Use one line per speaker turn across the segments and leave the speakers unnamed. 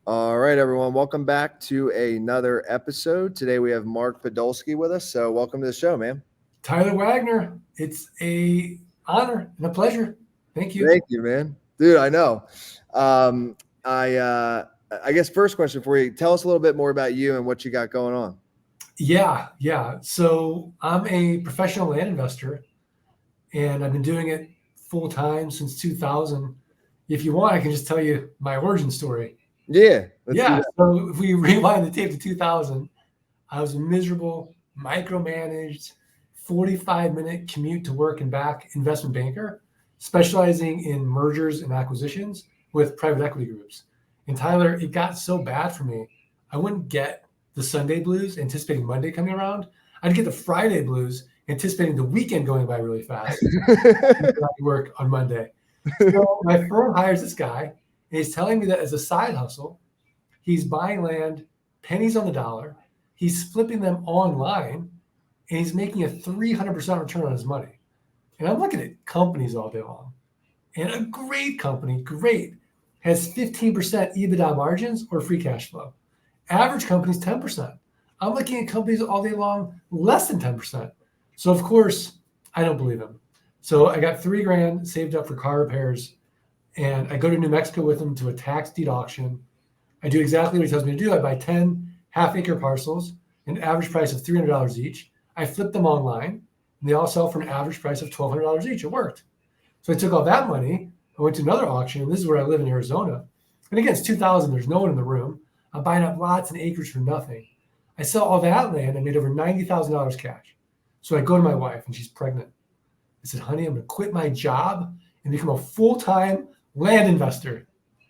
All right, everyone. Welcome back to another episode. Today we have Mark Podolsky with us. So welcome to the show, man.
Tyler Wagner, it's a honor and a pleasure. Thank you.
Thank you, man. Dude, I know. Um, I guess first question for you. Tell us a little bit more about you and what you got going on.
Yeah. So I'm a professional land investor, and I've been doing it full time since 2000. If you want, I can just tell you my origin story.
Yeah, let's do
Yeah.
that.
So if we rewind the tape to 2000, I was a miserable, micromanaged, 45-minute commute to work and back investment banker, specializing in mergers and acquisitions with private equity groups. And Tyler, it got so bad for me, I wouldn't get the Sunday blues anticipating Monday coming around. I'd get the Friday blues anticipating the weekend going by really fast. Work on Monday. So my firm hires this guy, and he's telling me that as a side hustle, he's buying land pennies on the dollar. He's flipping them online, and he's making a 300% return on his money. And I'm looking at companies all day long. And a great company, has 15% EBITDA margins or free cash flow. Average company's 10%. I'm looking at companies all day long, less than 10%. So, of course, I don't believe him. So I got $3,000 saved up for car repairs, and I go to New Mexico with him to a tax deed auction. I do exactly what he tells me to do. I buy 10 half-acre parcels, an average price of $300 each. I flip them online, and they all sell for an average price of $1,200 each. It worked. So I took all that money. I went to another auction, and this is where I live in Arizona. And again, it's 2000. There's no one in the room. I'm buying up lots and acres for nothing. I sell all that land. I made over $90,000 cash. So I go to my wife, and she's pregnant. I said, honey, I'm going to quit my job and become a full-time land investor.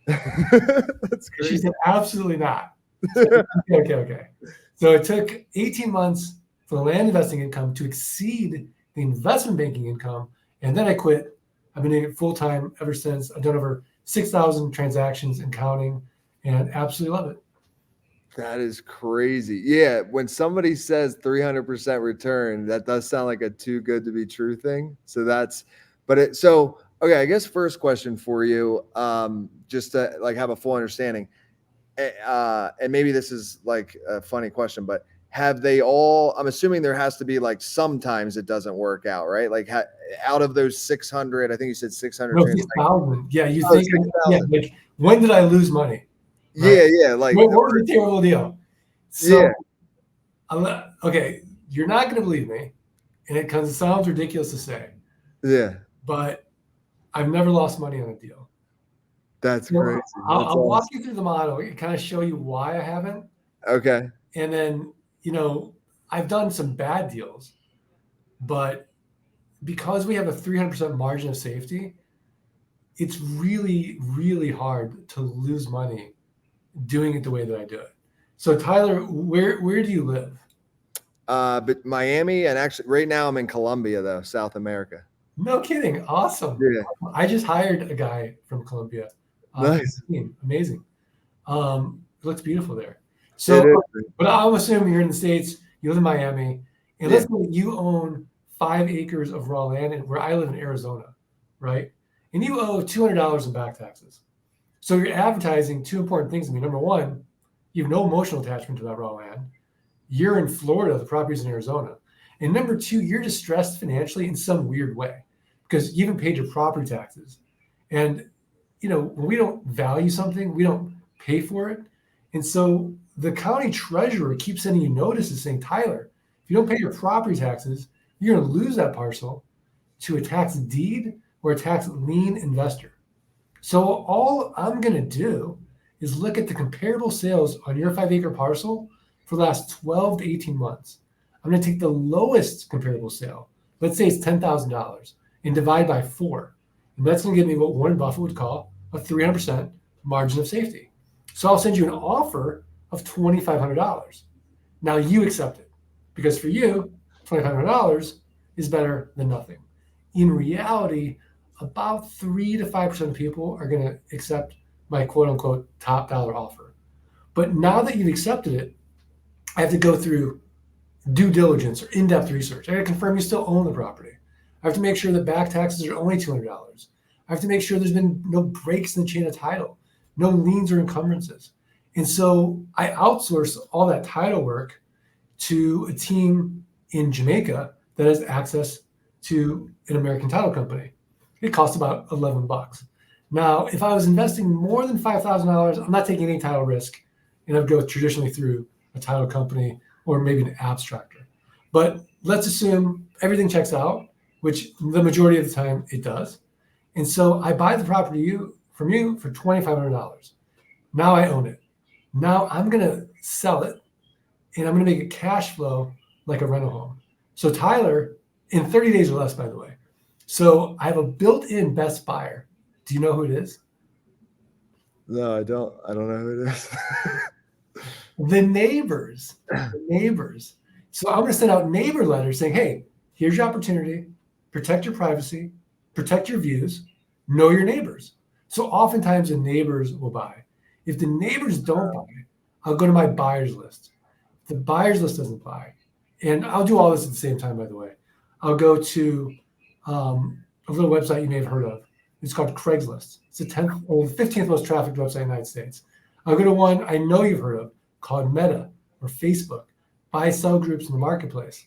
That's great.
She said, absolutely not. Okay. So it took 18 months for the land investing income to exceed the investment banking income. And then I quit. I've been doing it full time ever since. I've done over 6,000 transactions and counting, and absolutely love it.
That is crazy. Yeah, when somebody says 300% return, that does sound like a too good to be true thing. Okay, I guess first question for you, just to like have a full understanding, and maybe this is like a funny question, but have they all? I'm assuming there has to be like sometimes it doesn't work out, right? Like out of those 600, I think you said 600.
No, 6,000. Yeah, you think?
6,000.
Yeah, like when did I lose money?
Right? Yeah. Like
what was the terrible deal? So,
yeah.
Okay, you're not going to believe me, and it sounds ridiculous to say.
Yeah.
But I've never lost money on a deal.
That's crazy.
I'll walk you through the model and kind of show you why I haven't.
Okay.
And then, I've done some bad deals, but because we have a 300% margin of safety, it's really, really hard to lose money doing it the way that I do it. So Tyler, where do you live?
But Miami, and actually right now I'm in Colombia though, South America.
No kidding. Awesome.
Yeah.
I just hired a guy from Colombia.
Nice.
Amazing. It looks beautiful there. So, but I'm assuming you're in the States, you live in Miami, and let's say you own 5 acres of raw land, and where I live in Arizona, right? And you owe $200 in back taxes. So you're advertising 2 important things to me. Number one, you have no emotional attachment to that raw land. You're in Florida, the property's in Arizona. And number 2, you're distressed financially in some weird way because you haven't paid your property taxes. And, when we don't value something, we don't pay for it. And so the county treasurer keeps sending you notices saying, Tyler, if you don't pay your property taxes, you're going to lose that parcel to a tax deed or a tax lien investor. So all I'm going to do is look at the comparable sales on your 5-acre parcel for the last 12 to 18 months. I'm going to take the lowest comparable sale, let's say it's $10,000, and divide by 4. And that's going to give me what Warren Buffett would call a 300% margin of safety. So I'll send you an offer of $2,500. Now you accept it because for you, $2,500 is better than nothing. In reality, about 3 to 5% of people are going to accept my quote unquote top dollar offer. But now that you've accepted it, I have to go through due diligence or in-depth research. I got to confirm you still own the property. I have to make sure that back taxes are only $200. I have to make sure there's been no breaks in the chain of title, no liens or encumbrances. And so I outsource all that title work to a team in Jamaica that has access to an American title company. It costs about $11. Now, if I was investing more than $5,000, I'm not taking any title risk, and I'd go traditionally through a title company or maybe an abstractor. But let's assume everything checks out, which the majority of the time it does. And so I buy the property from you for $2,500. Now I own it. Now I'm going to sell it, and I'm going to make it cash flow like a rental home. So Tyler, in 30 days or less, by the way. So I have a built-in best buyer. Do you know who it is?
No, I don't. I don't know who it is.
The neighbors. The neighbors. So I'm going to send out neighbor letters saying, hey, here's your opportunity. Protect your privacy. Protect your views. Know your neighbors. So oftentimes the neighbors will buy. If the neighbors don't buy, I'll go to my buyers list. If the buyers list doesn't buy, and I'll do all this at the same time, by the way. I'll go to a little website you may have heard of. It's called Craigslist. It's the 10th or the 15th most trafficked website in the United States. I'll go to one I know you've heard of called Meta or Facebook, buy sell groups in the marketplace.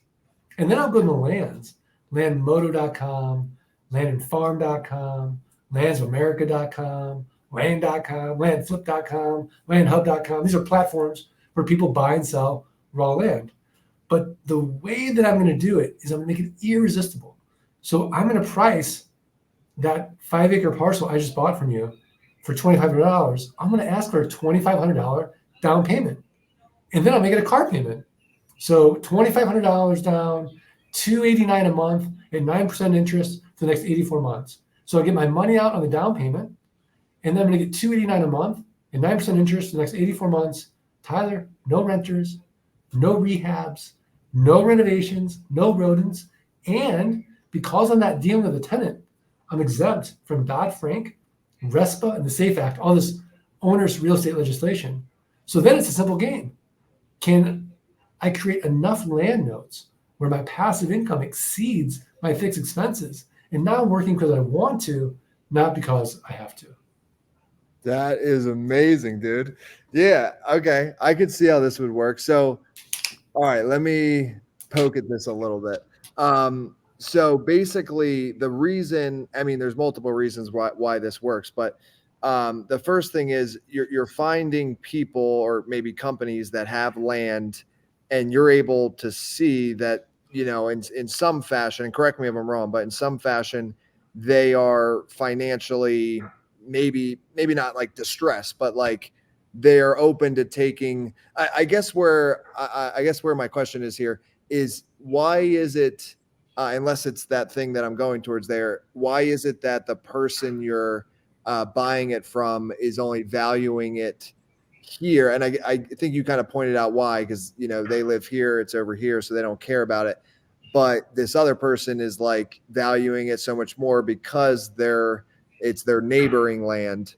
And then I'll go to the lands, landmoto.com, landandfarm.com, landsofamerica.com, land.com, landflip.com, landhub.com. These are platforms where people buy and sell raw land. But the way that I'm going to do it is I'm going to make it irresistible. So I'm going to price that 5-acre parcel I just bought from you for $2,500. I'm going to ask for a $2,500 down payment. And then I'll make it a car payment. So $2,500 down, $289 a month at 9% interest for the next 84 months. So I get my money out on the down payment, and then I'm going to get $289 a month and 9% interest for the next 84 months. Tyler, no renters, no rehabs, no renovations, no rodents. And because I'm not dealing with a tenant, I'm exempt from Dodd-Frank, RESPA, and the SAFE Act, all this onerous real estate legislation. So then it's a simple game. Can I create enough land notes where my passive income exceeds my fixed expenses? And now I'm working because I want to, not because I have to.
That is amazing, dude. Yeah. Okay. I could see how this would work. So, all right, let me poke at this a little bit. So basically the reason, I mean, there's multiple reasons why this works, but the first thing is you're finding people or maybe companies that have land, and you're able to see that, you know, in some fashion, and correct me if I'm wrong, but in some fashion, they are financially maybe not like distressed, but like they're open to taking. I guess where my question is here is, why is it, unless it's that thing that I'm going towards there, why is it that the person you're buying it from is only valuing it here? And I think you kind of pointed out why, because, you know, they live here, it's over here, so they don't care about it. But this other person is like valuing it so much more because it's their neighboring land.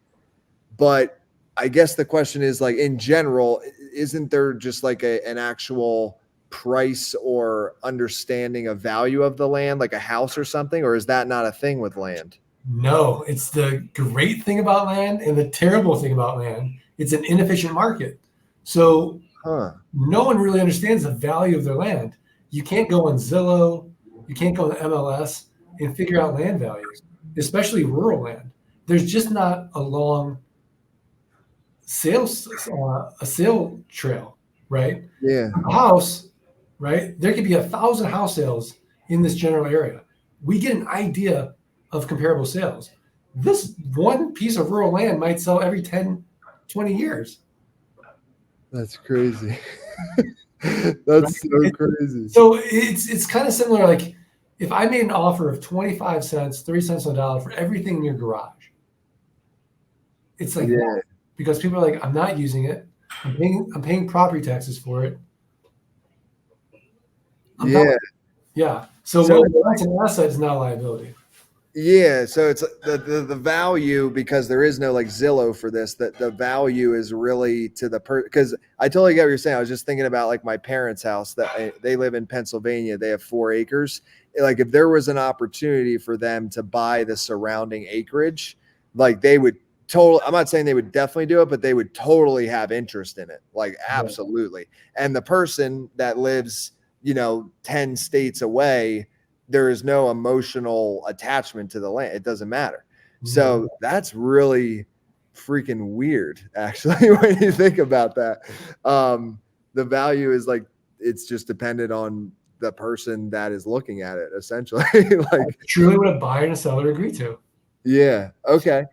But I guess the question is, like, in general, isn't there just like an actual price or understanding of value of the land, like a house or something, or is that not a thing with land?
No, it's the great thing about land and the terrible thing about land. It's an inefficient market. So no one really understands the value of their land. You can't go on Zillow, you can't go on MLS and figure out land values, especially rural land. There's just not a long sale trail, right?
Yeah.
A house, right? There could be 1,000 house sales in this general area. We get an idea of comparable sales. This one piece of rural land might sell every 10, 20 years.
That's crazy. That's so crazy.
So it's kind of similar. Like if I made an offer of 25 cents, 30 cents on the dollar for everything in your garage, it's like, that, because people are like, I'm not using it. I'm paying property taxes for it. Yeah. So that's an asset, is not a liability.
Yeah, so it's the value, because there is no like Zillow for this, that the value is really to the because I totally get what you're saying. I was just thinking about like my parents' house, that they live in Pennsylvania. They have 4 acres. Like if there was an opportunity for them to buy the surrounding acreage, like they would I'm not saying they would definitely do it, but they would totally have interest in it. Like absolutely. And the person that lives, 10 states away, there is no emotional attachment to the land. It doesn't matter. So that's really freaking weird, actually, when you think about that. The value is like, it's just dependent on the person that is looking at it, essentially. Like
truly what a buyer and a seller agree to.
Yeah. Okay.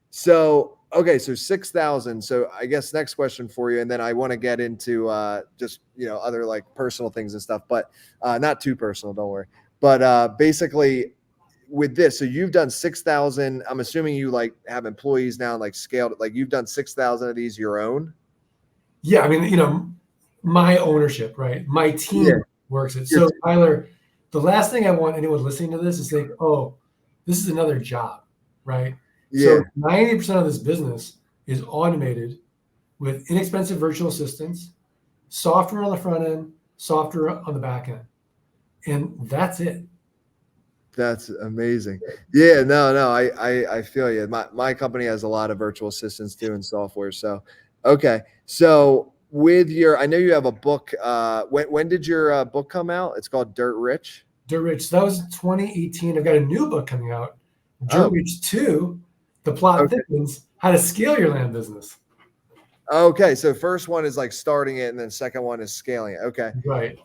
So 6,000. So I guess next question for you, and then I want to get into just other like personal things and stuff, but not too personal, don't worry. But basically with this, so you've done 6,000. I'm assuming you like have employees now and like scaled it. Like you've done 6,000 of these your own.
Yeah, I mean, my ownership, right? My team works it. So Tyler, the last thing I want anyone listening to this is think, oh, this is another job, right? So 90% of this business is automated with inexpensive virtual assistants, software on the front end, software on the back end. And that's it.
That's amazing. Yeah, no, I feel you. My company has a lot of virtual assistants too and software. So, okay. So with I know you have a book. When did your book come out? It's called Dirt Rich.
Dirt Rich. So that was 2018. I've got a new book coming out, Dirt Rich 2, The Plot Thickens, How to Scale Your Land Business.
Okay. So first one is like starting it, and then second one is scaling it. Okay.
Right.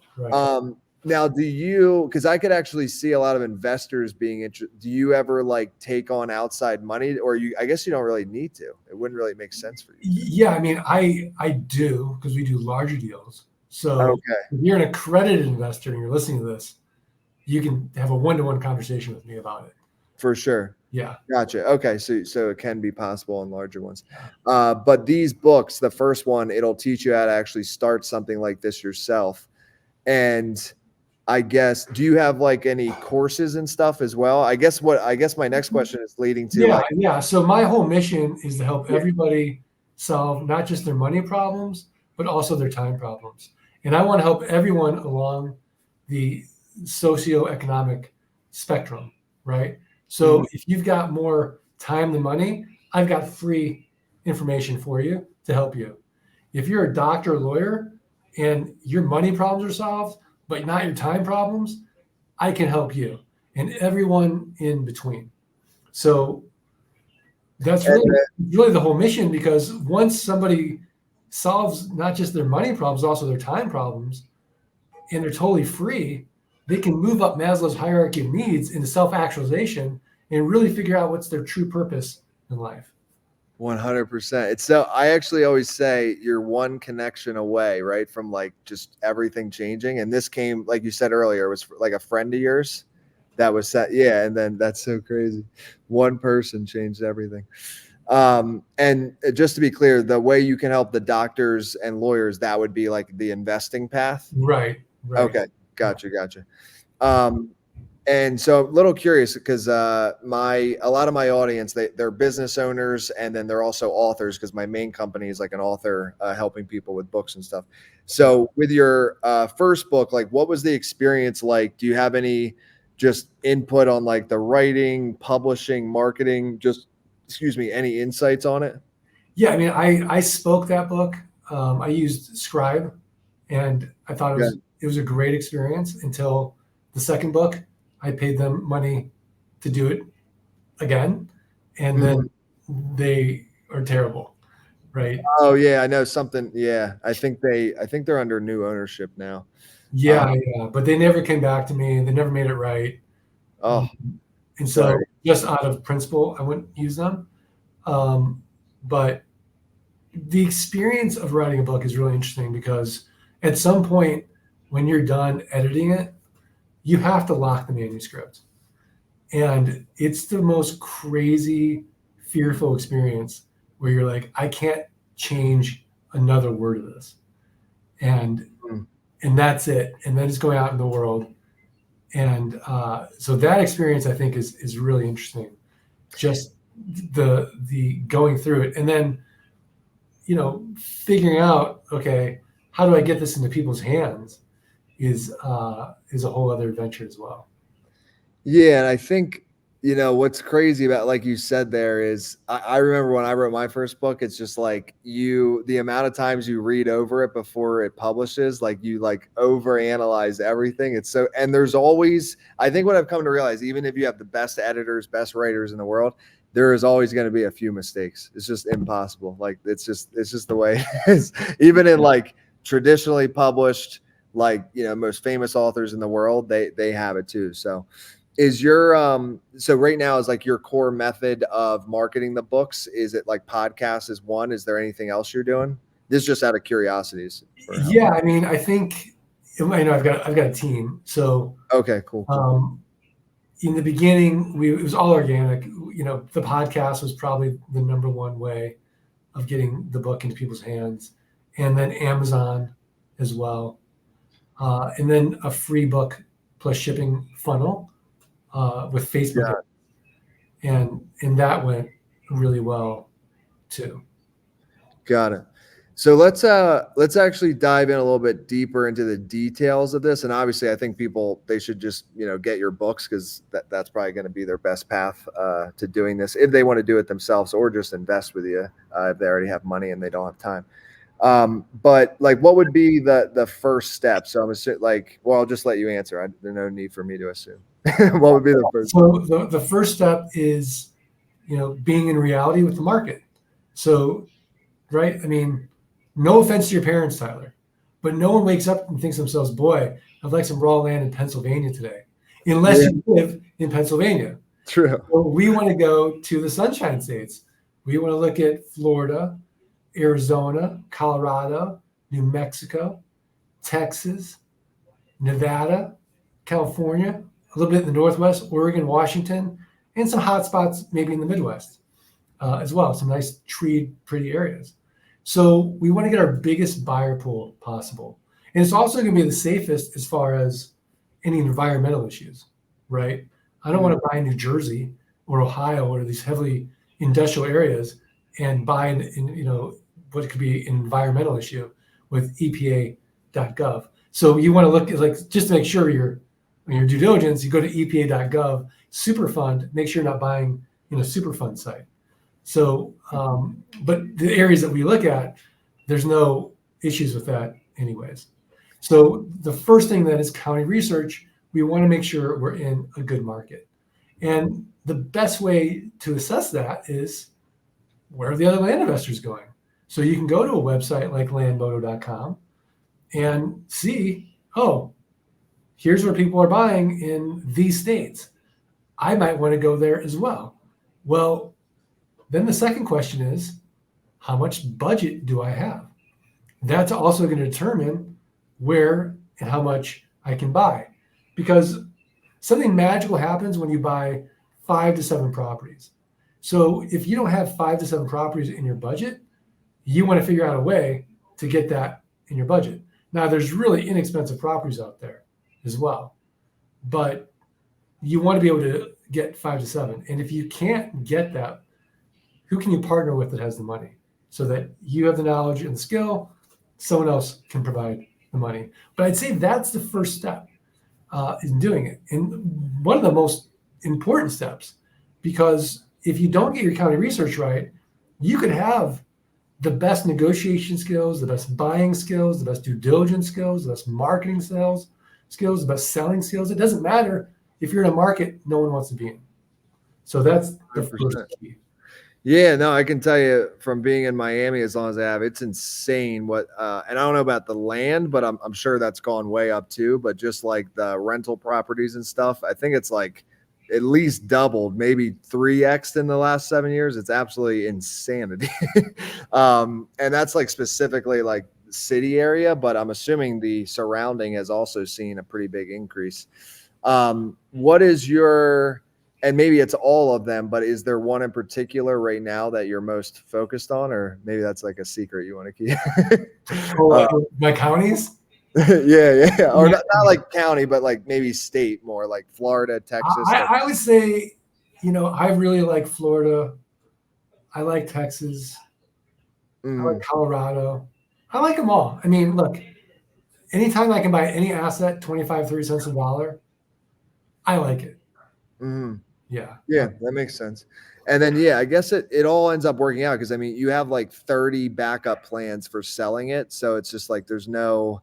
Now, because I could actually see a lot of investors being interested. Do you ever like take on outside money, or I guess you don't really need to. It wouldn't really make sense for you.
Yeah, I mean, I do, because we do larger deals. So if you're an accredited investor and you're listening to this, you can have a one-to-one conversation with me about it.
For sure.
Yeah.
Gotcha. Okay. So it can be possible in larger ones. But these books, the first one, it'll teach you how to actually start something like this yourself. And I guess, do you have like any courses and stuff as well? I guess my next question is leading to
yeah. So my whole mission is to help everybody solve not just their money problems, but also their time problems. And I want to help everyone along the socioeconomic spectrum, right? So if you've got more time than money, I've got free information for you to help you. If you're a doctor or lawyer and your money problems are solved, but not your time problems, I can help you, and everyone in between. So that's really the whole mission, because once somebody solves not just their money problems, also their time problems, and they're totally free, they can move up Maslow's hierarchy of needs into self-actualization and really figure out what's their true purpose in life.
100%. It's so I actually always say you're one connection away, right, from like just everything changing. And this came, like you said earlier, it was like a friend of yours that was set. Yeah. And then that's so crazy. One person changed everything. And just to be clear, the way you can help the doctors and lawyers, that would be like the investing path.
Right.
Okay. Gotcha. And so a little curious, because a lot of my audience, they're business owners, and then they're also authors, because my main company is like an author helping people with books and stuff. So with your first book, like what was the experience like? Do you have any just input on like the writing, publishing, marketing, any insights on it?
Yeah, I mean, I spoke that book. I used Scribe, and I thought it was a great experience until the second book. I paid them money to do it again, and then they are terrible, right?
Oh yeah, I know something. Yeah, I think they're under new ownership now.
Yeah, but they never came back to me. They never made it right.
Oh,
and so just out of principle, I wouldn't use them. But the experience of writing a book is really interesting, because at some point when you're done editing it, you have to lock the manuscript. And it's the most crazy, fearful experience where you're like, I can't change another word of this. And that's it. And then it's going out in the world. And so that experience, I think, is really interesting. Just the going through it. And then, figuring out, okay, how do I get this into people's hands is a whole other adventure as well.
Yeah, and I think You know, what's crazy about, like you said there, is I remember when I wrote my first book, it's just like the amount of times you read over it before it publishes, like you like overanalyze everything. It's so, and there's always, I think what I've come to realize, even if you have the best editors, best writers in the world, there is always going to be a few mistakes. It's just impossible. Like it's just the way it is. Even in like traditionally published, like, you know, most famous authors in the world, they have it too. So is your so right now is like your core method of marketing the books, is it like podcast is one? Is there anything else you're doing? This is just out of curiosities for how.
Yeah, I mean, I think I've got a team. So
Okay, cool.
in the beginning, it was all organic. You know, the podcast was probably the number one way of getting the book into people's hands, and then Amazon as well, and then a free book plus shipping funnel with Facebook,
Yeah,
and that went really well too.
got it. So let's actually dive in a little bit deeper into the details of this. And obviously I think people, they should just, you know, get your books, because that's probably going to be their best path to doing this, if they want to do it themselves, or just invest with you if they already have money and they don't have time. But like, what would be the first step? So I'm assuming, like, well, I'll just let you answer. There's no need for me to assume. What would be the first?
So the first step is, you know, being in reality with the market. So, right, I mean, no offense to your parents, Tyler, but no one wakes up and thinks to themselves, boy, I'd like some raw land in Pennsylvania today, unless
Yeah,
you live in Pennsylvania.
true.
So we want to go to the Sunshine States. We want to look at Florida, Arizona, Colorado, New Mexico, Texas, Nevada, California, a little bit in the Northwest, Oregon, Washington, and some hot spots maybe in the Midwest as well. Some nice treed, pretty areas. So we want to get our biggest buyer pool possible. And it's also going to be the safest as far as any environmental issues, right? I don't want to buy in New Jersey or Ohio or these heavily industrial areas and buy in, you know, what could be an environmental issue with EPA.gov. So you want to look at, like, just to make sure you're, when your due diligence, you go to EPA.gov, Superfund, make sure you're not buying in a Superfund site. So, but the areas that we look at, there's no issues with that anyways. So the first thing then is county research. We want to make sure we're in a good market. And the best way to assess that is, where are the other land investors going? So you can go to a website like landmoto.com and see, oh, here's where people are buying in these states. I might want to go there as well. Well, then the second question is, how much budget do I have? That's also going to determine where and how much I can buy, because something magical happens when you buy 5 to 7 properties. So if you don't have 5 to 7 properties in your budget, you want to figure out a way to get that in your budget. Now, there's really inexpensive properties out there as well, but you want to be able to get 5 to 7. And if you can't get that, who can you partner with that has the money, so that you have the knowledge and the skill, someone else can provide the money? But I'd say that's the first step in doing it. And one of the most important steps, because if you don't get your county research right, you could have the best negotiation skills, the best buying skills, the best due diligence skills, the best marketing skills, the best selling skills. It doesn't matter if you're in a market no one wants to be in. So that's the
100%.
first key.
Yeah, no, I can tell you from being in Miami as long as I have, it's insane what, and I don't know about the land, but I'm sure that's gone way up too. But just like the rental properties and stuff, I think it's like at least doubled, maybe 3x in the last 7 years. It's absolutely insanity. And that's like specifically like city area, but I'm assuming the surrounding has also seen a pretty big increase. What is your, and maybe it's all of them, but is there one in particular right now that you're most focused on, or maybe that's like a secret you want to keep?
My counties?
Yeah. Or
Yeah.
not like county, but like maybe state, more like Florida, Texas.
I would say, you know, I really like Florida. I like Texas. I like Colorado. I like them all. I mean, look, anytime I can buy any asset, 25, 30 cents a dollar, I like it.
Mm.
You Yeah.
Yeah, that makes sense. And then, yeah, I guess it all ends up working out because I mean, you have like 30 backup plans for selling it. So it's just like there's no,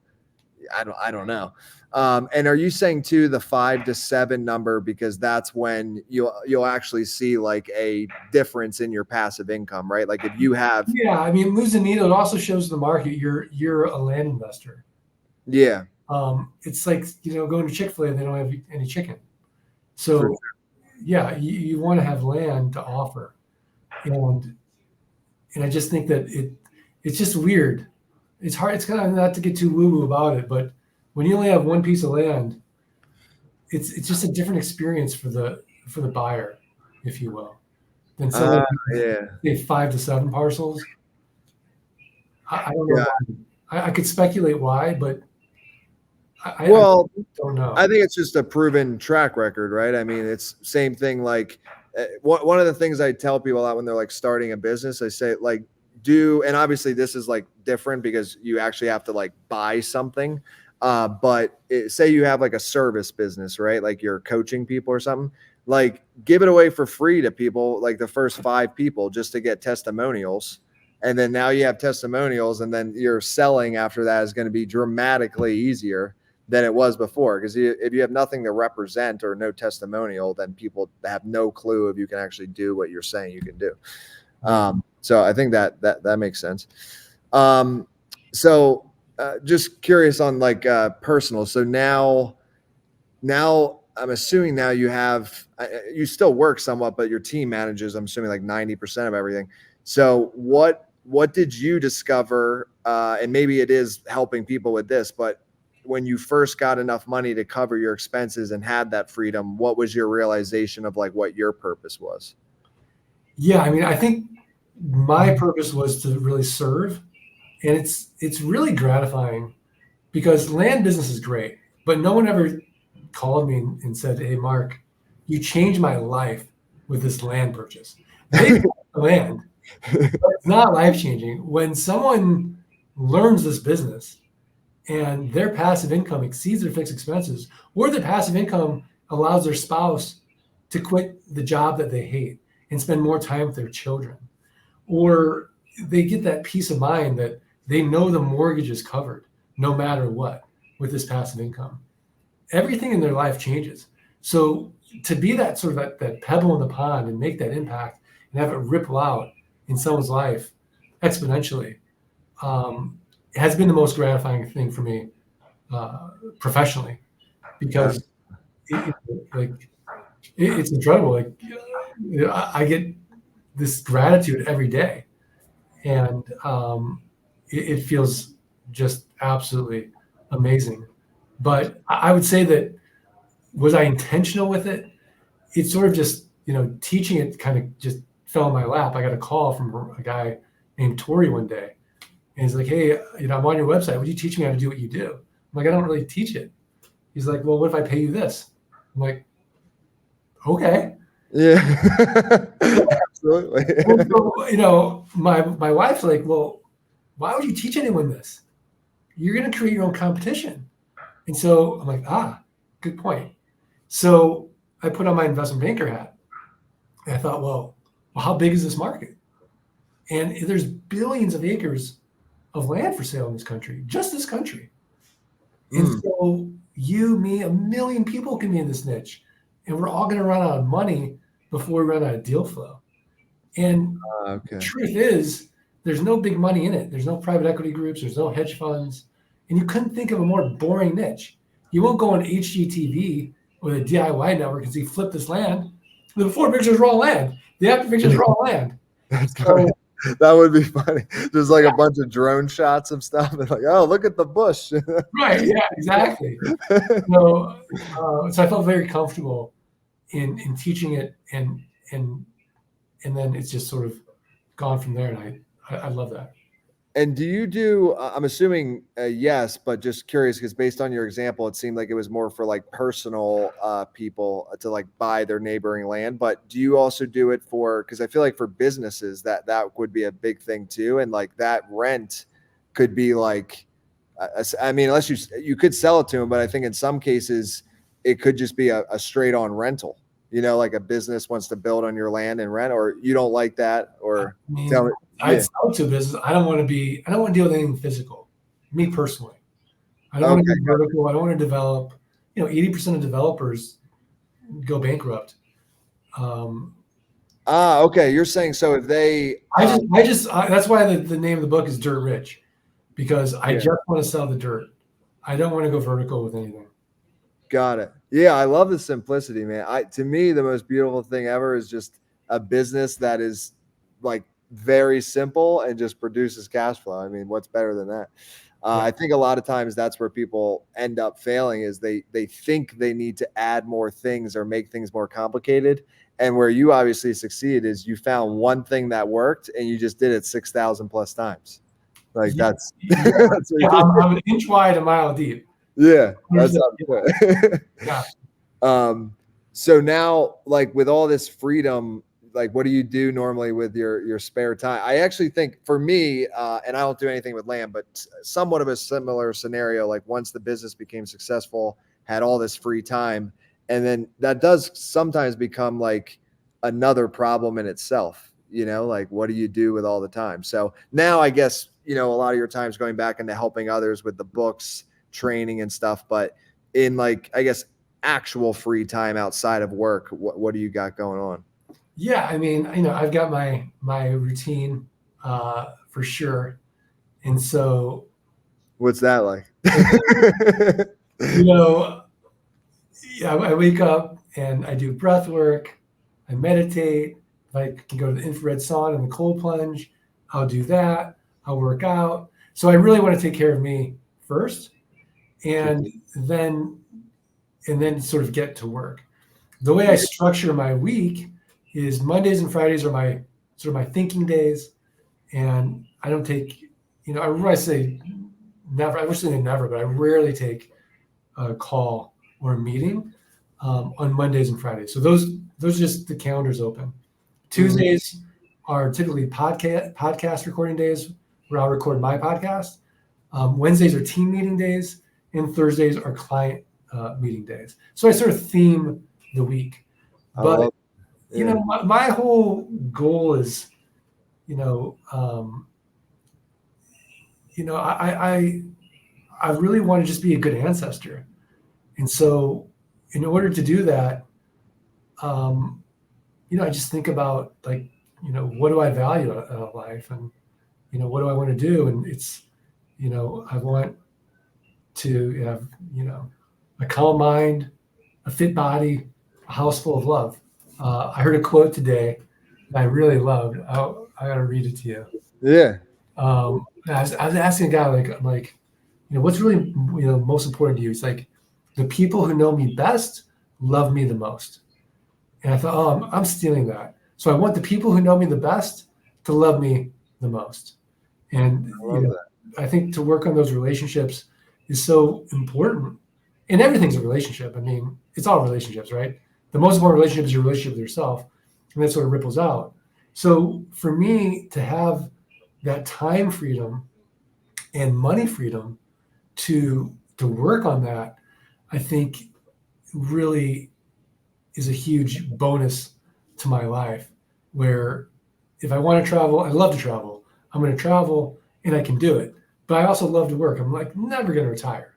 I don't know. And are you saying too the 5 to 7 number because that's when you'll actually see like a difference in your passive income, right? Like if you have,
Yeah, I mean, moves the needle. It also shows the market you're a land investor.
yeah,
It's like going to Chick-fil-A, they don't have any chicken.
for
So yeah, you want to have land to offer, and I just think that it's just weird. It's hard. It's kind of not to get too woo woo about it, but when you only have one piece of land, it's just a different experience for the buyer, if you will, than someone who's
yeah,
say 5 to 7 parcels. I don't know
yeah.
why. I could speculate why, but I
Well,
don't
I
know.
think it's just a proven track record, right? I mean, it's same thing. Like one of the things I tell people a lot when they're like starting a business, I say like and obviously this is like different because you actually have to like buy something. But say you have like a service business, right? Like you're coaching people or something. Like give it away for free to people, like the first 5 people, just to get testimonials. And then now you have testimonials, and then your selling after that is going to be dramatically easier than it was before. Because if you have nothing to represent or no testimonial, then people have no clue if you can actually do what you're saying you can do. So I think that makes sense. Um, so just curious on like personal. So now I'm assuming now you still work somewhat, but your team manages, I'm assuming like 90% of everything. So what did you discover? And maybe it is helping people with this, but when you first got enough money to cover your expenses and had that freedom, what was your realization of like what your purpose was?
Yeah, I mean, I think my purpose was to really serve, and it's really gratifying because land business is great, but no one ever called me and said, "Hey, Mark, you changed my life with this land purchase." They bought the land, but it's not life changing. When someone learns this business and their passive income exceeds their fixed expenses, or their passive income allows their spouse to quit the job that they hate and spend more time with their children, or they get that peace of mind that they know the mortgage is covered no matter what with this passive income, everything in their life changes. So to be that sort of that pebble in the pond and make that impact and have it ripple out in someone's life exponentially, has been the most gratifying thing for me professionally,
Uh,
because like it's incredible. Like I get this gratitude every day, and it feels just absolutely amazing. But I would say that, was I intentional with it? It's sort of just teaching it kind of just fell in my lap. I got a call from a guy named Tori one day, and he's like, "Hey, I'm on your website. Would you teach me how to do what you do?" I'm like, "I don't really teach it." He's like, "Well, what if I pay you this?" I'm like, "Okay."
yeah, absolutely.
Well, so, my wife's like, "Well, why would you teach anyone this? You're going to create your own competition." And so I'm like, good point. So I put on my investment banker hat, and I thought, well, how big is this market? And there's billions of acres of land for sale in this country, just this country. And
Mm,
so you, me, a million people can be in this niche, and we're all going to run out of money before we run out of deal flow. And the
okay.
truth is, there's no big money in it. There's no private equity groups. There's no hedge funds. And you couldn't think of a more boring niche. You won't go on HGTV with a DIY network and see flip this land. The before pictures are all land. The after pictures are all land.
That's funny.
So
That would be funny. There's like a bunch of drone shots of stuff. And like, oh, look at the bush.
right, yeah, exactly. So I felt very comfortable in teaching it, and then it's just sort of gone from there. And I love that.
And do you do, I'm assuming yes, but just curious because based on your example, it seemed like it was more for like personal people to like buy their neighboring land. But do you also do it for, because I feel like for businesses that would be a big thing too. And like that rent could be like, I mean, unless you could sell it to them, but I think in some cases it could just be a straight on rental. like a business wants to build on your land and rent, or you don't like that? Or
I mean,
tell me.
I'd
Yeah.
sell to a business. I don't want to deal with anything physical. Me personally, I don't want to
Okay.
go vertical. I don't want to develop. 80% of developers go bankrupt. Um,
Okay. You're saying so if they,
that's why the name of the book is Dirt Rich, because I
yeah,
just want to sell the dirt. I don't want to go vertical with anything.
got it. Yeah, I love the simplicity, man. To me, the most beautiful thing ever is just a business that is like very simple and just produces cash flow. I mean, what's better than that?
Yeah.
I think a lot of times that's where people end up failing is they think they need to add more things or make things more complicated. And where you obviously succeed is you found one thing that worked and you just did it 6,000 plus times. Like
Yeah,
that's
yeah,
that's
yeah, I'm an inch wide, a mile deep.
yeah, that's
100%.
how I'm
Yeah.
Um, so now, like with all this freedom, like what do you do normally with your spare time? I actually think for me, and I don't do anything with land, but somewhat of a similar scenario. Like once the business became successful, had all this free time, and then that does sometimes become like another problem in itself. Like what do you do with all the time? So now I guess a lot of your time's going back into helping others with the books, training, and stuff, but in like I guess actual free time outside of work, what do you got going on?
Yeah, I mean, I've got my routine for sure, and so
What's that like?
you know, yeah, I wake up and I do breath work, I meditate. If I can go to the infrared sauna and the cold plunge, I'll do that. I'll work out. So I really want to take care of me first, and then sort of get to work. The way I structure my week is Mondays and Fridays are my sort of my thinking days, and I don't take, I say never. I wish I say never, but I rarely take a call or a meeting on Mondays and Fridays. So those are just the calendars open. Tuesdays are typically podcast recording days where I'll record my podcast. Wednesdays are team meeting days, and Thursdays are client meeting days. So I sort of theme the week. But my whole goal is, I really want to just be a good ancestor, and so in order to do that, I just think about like, what do I value out of life, and what do I want to do, and it's, I want to have, a calm mind, a fit body, a house full of love. I heard a quote today that I really loved. I got to read it to you.
Yeah.
I was asking a guy, I'm like, what's really, most important to you? He's like, the people who know me best love me the most. And I thought, oh, I'm stealing that. So I want the people who know me the best to love me the most. And
I love that.
I think to work on those relationships is so important. And everything's a relationship. I mean, it's all relationships, right? The most important relationship is your relationship with yourself, and that sort of ripples out. So for me to have that time freedom and money freedom to work on that, I think really is a huge bonus to my life. Where if I want to travel, I love to travel. I'm going to travel and I can do it. But I also love to work. I'm like never going to retire.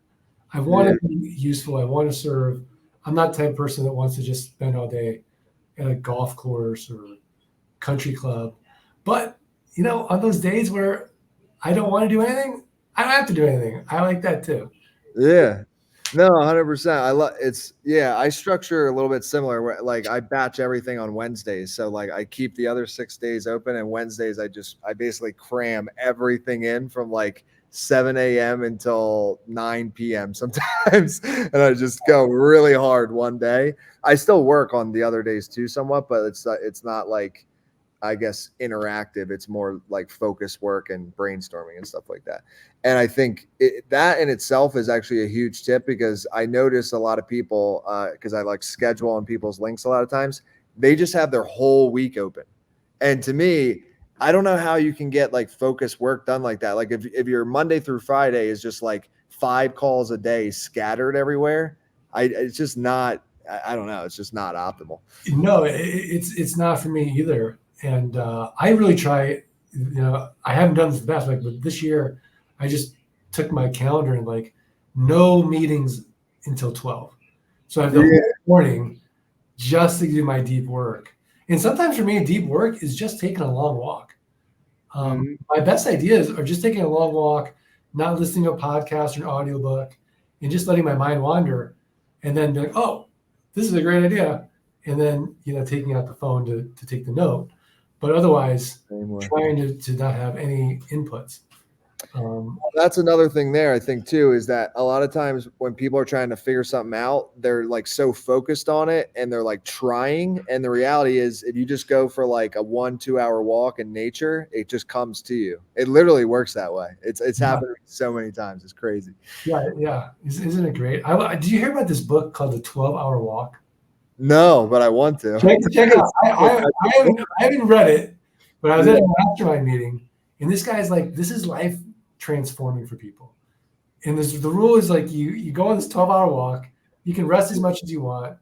I want to be useful. I want to serve. I'm not the type of person that wants to just spend all day at a golf course or country club. But, on those days where I don't want to do anything, I don't have to do anything. I like that too.
Yeah. No, 100%. I love I structure a little bit similar where like I batch everything on Wednesdays. So like I keep the other 6 days open, and Wednesdays I basically cram everything in from like 7 a.m. until 9 p.m. sometimes. And I just go really hard one day. I still work on the other days too somewhat, but it's not like I guess interactive. It's more like focus work and brainstorming and stuff like that. And I think that in itself is actually a huge tip, because I notice a lot of people, because I like schedule on people's links a lot of times, they just have their whole week open. And to me, I don't know how you can get like focus work done like that. Like if your Monday through Friday is just like 5 calls a day scattered everywhere, it's just not I don't know. It's just not optimal.
No, it's not for me either. And I really try. I haven't done this the best, but this year I just took my calendar and like no meetings until 12. So I have the
Yeah.
whole morning just to do my deep work. And sometimes for me, deep work is just taking a long walk. My best ideas are just taking a long walk, not listening to a podcast or an audiobook, and just letting my mind wander, and then be like, oh, this is a great idea, and then taking out the phone to take the note. But otherwise, trying to not have any inputs.
That's another thing there, I think, too, is that a lot of times when people are trying to figure something out, they're like so focused on it and they're like trying. And the reality is, if you just go for like a 1-2 hour walk in nature, it just comes to you. It literally works that way. It's happened so many times. It's crazy.
Yeah. Isn't it great? Did you hear about this book called The 12-Hour Walk?
No, but I want to.
Check it out. I haven't read it, but I was at a mastermind meeting, and this guy's like, this is life transforming for people. And the rule is like you go on this 12-hour walk, you can rest as much as you want,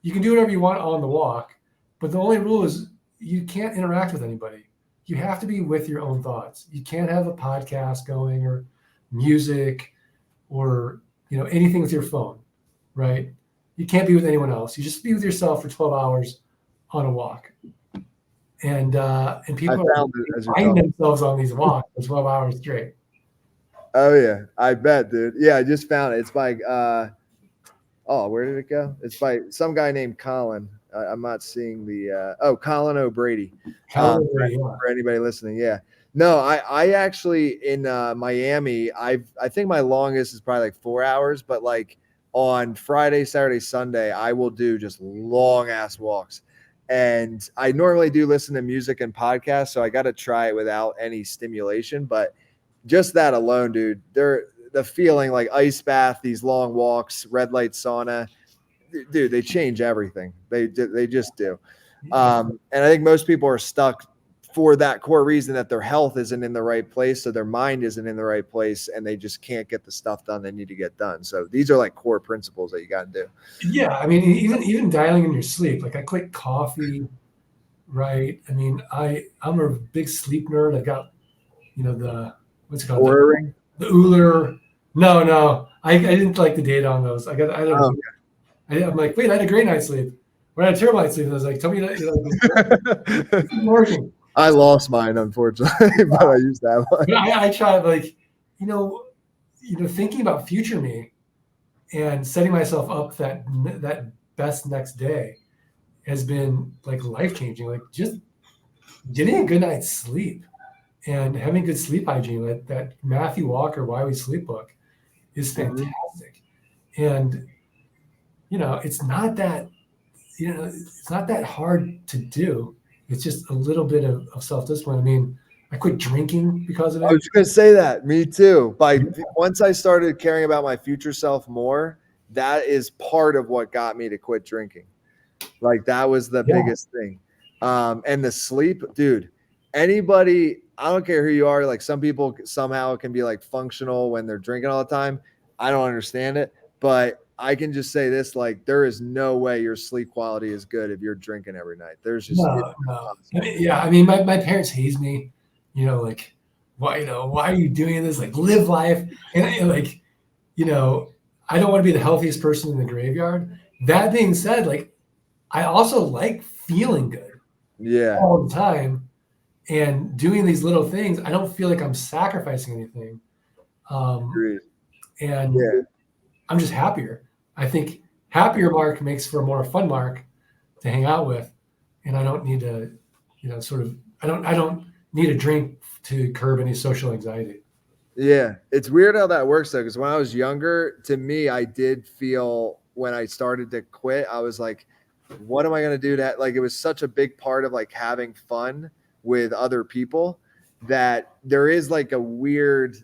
you can do whatever you want on the walk, but the only rule is you can't interact with anybody. You have to be with your own thoughts. You can't have a podcast going or music or anything with your phone, right? You can't be with anyone else. You just be with yourself for 12 hours on a walk. And people find themselves on these walks for 12 hours straight.
Oh yeah, I bet, dude. Yeah, I just found it. It's by where did it go? It's by some guy named Colin. I'm not seeing the Colin O'Brady. For anybody listening, yeah. No, I actually in Miami. I think my longest is probably like 4 hours, but like on Friday, Saturday, Sunday, I will do just long ass walks. And I normally do listen to music and podcasts, so I got to try it without any stimulation. But just that alone, dude, the feeling like ice bath, these long walks, red light sauna, dude, they change everything. They just do. And I think most people are stuck for that core reason that their health isn't in the right place, so their mind isn't in the right place, and they just can't get the stuff done they need to get done. So these are like core principles that you got to do.
Yeah, I mean, even dialing in your sleep. Like I quit coffee, right? I mean, I'm a big sleep nerd. I got the what's it called? The Euler. No, I didn't like the data on those. I'm like, wait, I had a great night's sleep. When I had a terrible night's sleep, and I was like, tell me that it's working.
I lost mine, unfortunately, but I used that one.
I tried, like, thinking about future me and setting myself up that best next day has been like life changing. Like just getting a good night's sleep and having good sleep hygiene. That Matthew Walker Why We Sleep book is fantastic, and it's not that hard to do. It's just a little bit of self-discipline. I mean, I quit drinking because of it.
I was going to say that. Me too. Once I started caring about my future self more, that is part of what got me to quit drinking. Like that was the biggest thing. And the sleep, dude, anybody, I don't care who you are. Like some people somehow can be like functional when they're drinking all the time. I don't understand it, but I can just say this, like there is no way your sleep quality is good if you're drinking every night. There's just
no. Yeah, I mean, my parents haze me, like why are you doing this? Like live life. And like, I don't want to be the healthiest person in the graveyard. That being said, like I also like feeling good all the time and doing these little things. I don't feel like I'm sacrificing anything. I'm just happier. I think happier Mark makes for a more fun Mark to hang out with. And I don't need to, I don't need a drink to curb any social anxiety.
Yeah. It's weird how that works though. Cause when I was younger, to me, I did feel when I started to quit, I was like, what am I going to do that? Like, it was such a big part of like having fun with other people that there is like a weird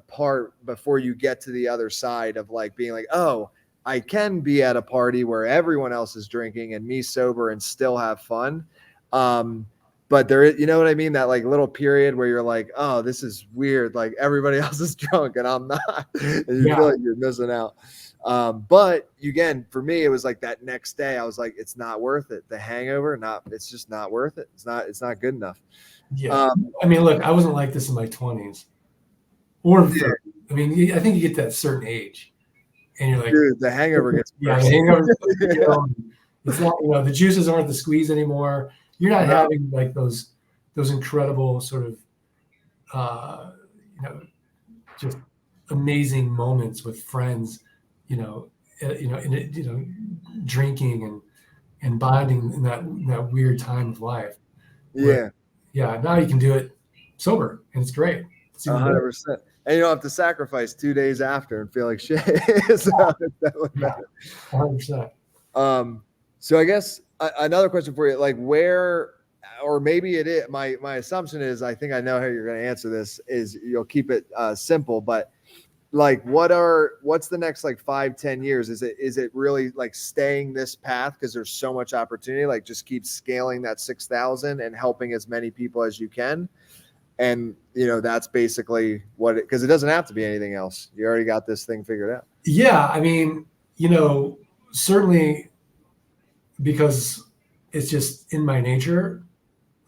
part before you get to the other side of like being like, oh, I can be at a party where everyone else is drinking and me sober and still have fun. But there is, you know what I mean? That like little period where you're like, oh, this is weird. Like everybody else is drunk and I'm not. And you feel like you're missing out. But again, for me, it was like that next day, I was like, it's not worth it. The hangover, it's just not worth it. It's not good enough.
Yeah. I mean, look, I wasn't like this in my 20s or in 30s. I mean, I think you get to that certain age and you're like,
dude, the hangover gets
yeah,
worse.
the hangover. It's not, the juices aren't the squeeze anymore. You're not having like those incredible sort of, just amazing moments with friends, drinking and bonding in that weird time of life.
Yeah.
Yeah. Now you can do it sober and it's great.
100%. And you don't have to sacrifice 2 days after and feel like shit. So that
yeah, 100%.
So I guess another question for you, like where, or maybe it is, my assumption is, I think I know how you're going to answer this, is you'll keep it simple, but like what's the next like 5-10 years? Is it really like staying this path because there's so much opportunity, like just keep scaling that 6,000 and helping as many people as you can? And that's basically what because it doesn't have to be anything else. You already got this thing figured out.
Yeah, I mean, certainly because it's just in my nature,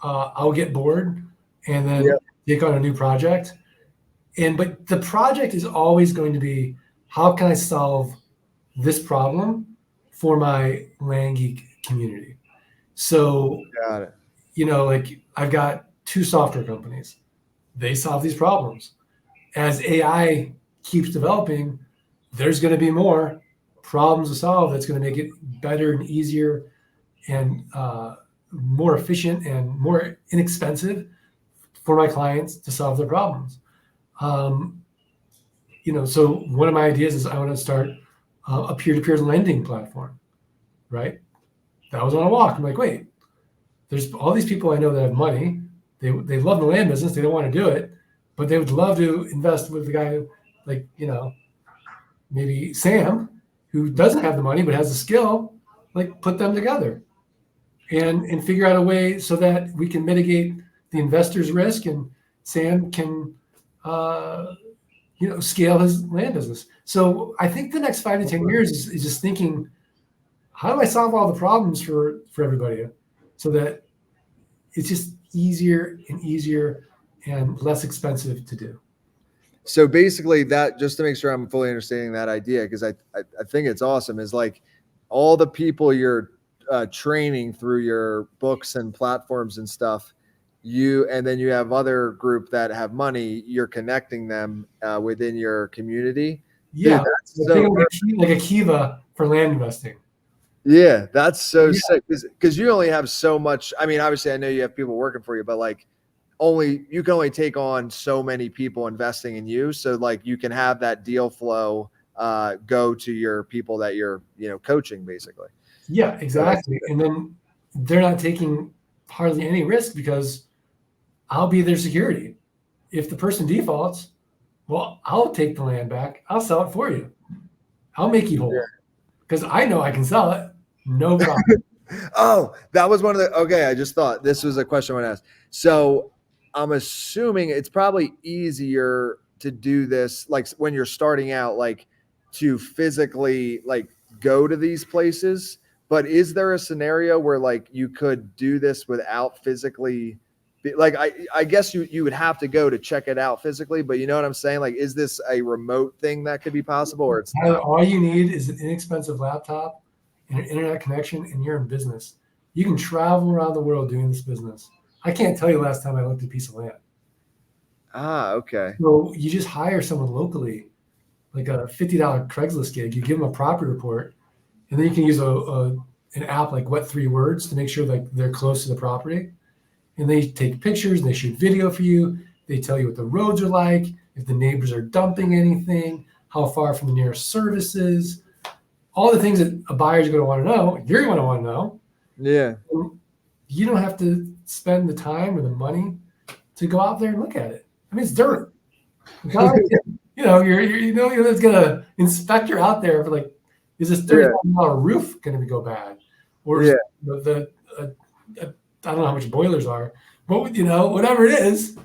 I'll get bored and then take on a new project. But the project is always going to be, how can I solve this problem for my land geek community? So,
Got it.
like I've got 2 software companies. They solve these problems. As AI keeps developing, there's going to be more problems to solve that's going to make it better and easier and more efficient and more inexpensive for my clients to solve their problems. So one of my ideas is I want to start a peer-to-peer lending platform, right? That was on a walk. I'm like, wait, there's all these people I know that have money. They love the land business. They don't want to do it, but they would love to invest with the guy like, maybe Sam, who doesn't have the money but has the skill, like put them together and figure out a way so that we can mitigate the investor's risk and Sam can, scale his land business. So I think the next 5 to 10 years is just thinking, how do I solve all the problems for everybody so that it's just easier and easier and less expensive to do.
So basically that, just to make sure I'm fully understanding that idea, because I think it's awesome, is like all the people you're training through your books and platforms and stuff, and then you have other group that have money, you're connecting them within your community.
Yeah. Dude, like a Kiva for land investing.
Yeah, that's so sick because you only have so much. I mean, obviously, I know you have people working for you, but like, you can only take on so many people investing in you. So like, you can have that deal flow go to your people that you're coaching, basically.
Yeah, exactly. And then they're not taking hardly any risk because I'll be their security. If the person defaults, well, I'll take the land back. I'll sell it for you. I'll make you whole because I know I can sell it. No problem.
Oh, that was one of the, okay. I just thought this was a question I want to ask. So I'm assuming it's probably easier to do this, like when you're starting out, like to physically like go to these places, but is there a scenario where like you could do this without physically like, I guess you would have to go to check it out physically, but you know what I'm saying? Like, is this a remote thing that could be possible, or it's not?
All you need is an inexpensive laptop and an internet connection, and you're in business. You can travel around the world doing this business. I can't tell you last time I looked at a piece of land.
Ah, okay.
So you just hire someone locally, like a $50 Craigslist gig. You give them a property report, and then you can use an app like What 3 Words to make sure like they're close to the property. And they take pictures, and they shoot video for you. They tell you what the roads are like, if the neighbors are dumping anything, how far from the nearest service is. All the things that a buyer's going to want to know, you're going to want to know.
Yeah.
You don't have to spend the time or the money to go out there and look at it. I mean, it's dirt. There's going to inspector out there for like, is this $30,000 roof going to go bad? Or is I don't know how much boilers are, but whatever it is.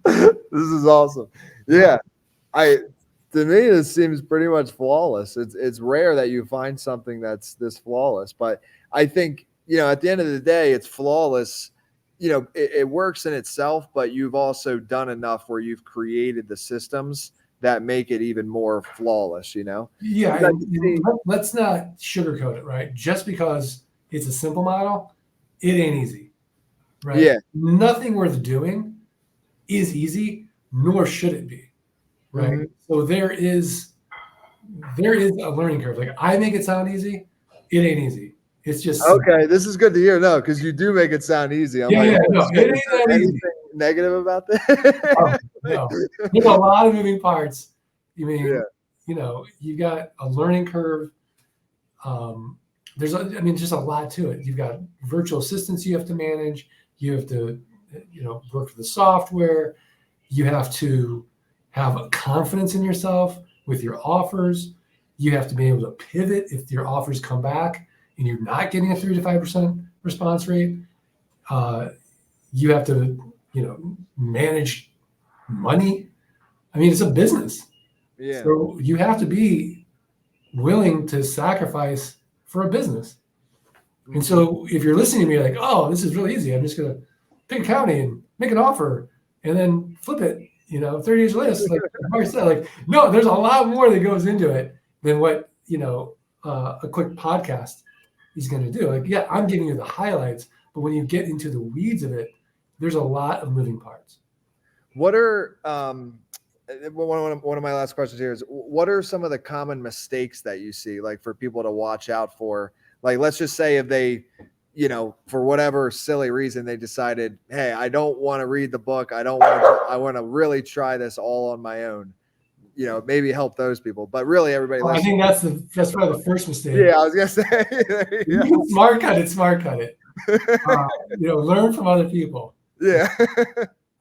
This is awesome. Yeah. To me, this seems pretty much flawless. It's rare that you find something that's this flawless, but I think, at the end of the day, it's flawless. It works in itself, but you've also done enough where you've created the systems that make it even more flawless.
Yeah,
Because I
and
can see,
let's not sugarcoat it, right? Just because it's a simple model, it ain't easy, right?
yeah,
Nothing worth doing is easy, nor should it be, right?
mhm.
So there is a learning curve. Like I make it sound easy, it ain't easy. It's just simple.
Okay, this is good to hear. No, because you do make it sound easy. I'm
Yeah,
like,
yeah,
oh
no, it
shit,
ain't
is there
that easy.
anything negative about
Oh,
that?
no, there's a lot of moving parts. You
Yeah.
mean, you got a learning curve. Just a lot to it. You've got virtual assistants you have to manage. You have to, work with the software. You have to have confidence in yourself with your offers. You have to be able to pivot if your offers come back and you're not getting a 3 to 5% response rate. You have to, manage money. I mean, it's a business.
Yeah.
So you have to be willing to sacrifice for a business. And so if you're listening to me like, oh, this is really easy. I'm just going to pick a county and make an offer and then flip it, 30 days later, like Mark said, like, no, there's a lot more that goes into it than what, a quick podcast is going to do. Like, yeah, I'm giving you the highlights, but when you get into the weeds of it, there's a lot of moving parts.
What are one of my last questions here is, what are some of the common mistakes that you see, like for people to watch out for? Like, let's just say if they, for whatever silly reason, they decided, hey, I don't want to read the book. I want to really try this all on my own. Maybe help those people, but really everybody.
Well, I think that's probably the first mistake.
Yeah, I was gonna say.
You can smart cut it. Learn from other people.
Yeah.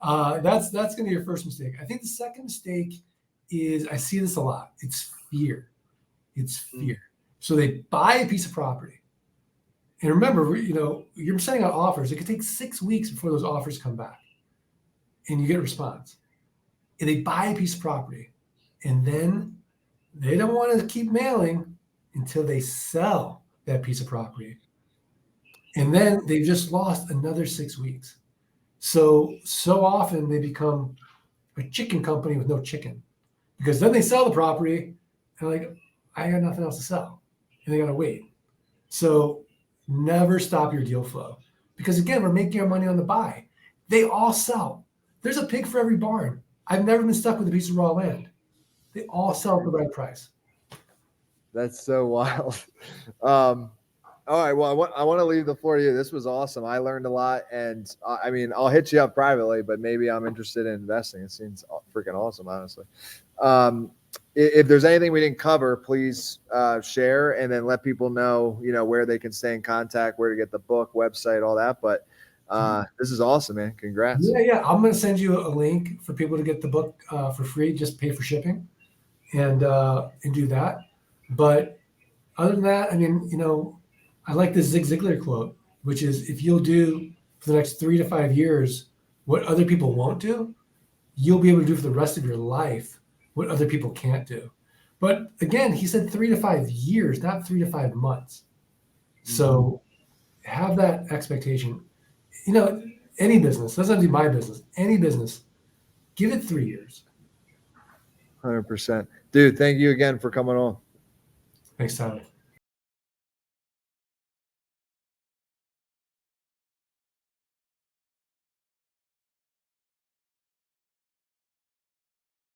That's going to be your first mistake. I think the second mistake is, I see this a lot. It's fear. So they buy a piece of property, and remember, you're sending out offers. It could take 6 weeks before those offers come back, and you get a response. And they buy a piece of property, and then they don't want to keep mailing until they sell that piece of property, and then they've just lost another 6 weeks. So often they become a chicken company with no chicken, because then they sell the property and like, I got nothing else to sell, and they got to wait. So never stop your deal flow, because again, we're making our money on the buy. They all sell. There's a pig for every barn. I've never been stuck with a piece of raw land. They all sell at the right price.
That's so wild. All right. Well, I want to leave the floor to you. This was awesome. I learned a lot, and I'll hit you up privately, but maybe I'm interested in investing. It seems freaking awesome, honestly. If there's anything we didn't cover, please share, and then let people know, where they can stay in contact, where to get the book, website, all that. But this is awesome, man. Congrats.
Yeah. I'm going to send you a link for people to get the book for free. Just pay for shipping, and do that. But other than that, I like this Zig Ziglar quote, which is, if you'll do for the next 3 to 5 years what other people won't do, you'll be able to do for the rest of your life what other people can't do. But again, he said 3 to 5 years, not 3 to 5 months. So have that expectation. Any business, doesn't have to be my business, any business, give it 3 years.
100%. Dude, thank you again for coming on.
Thanks, Tyler.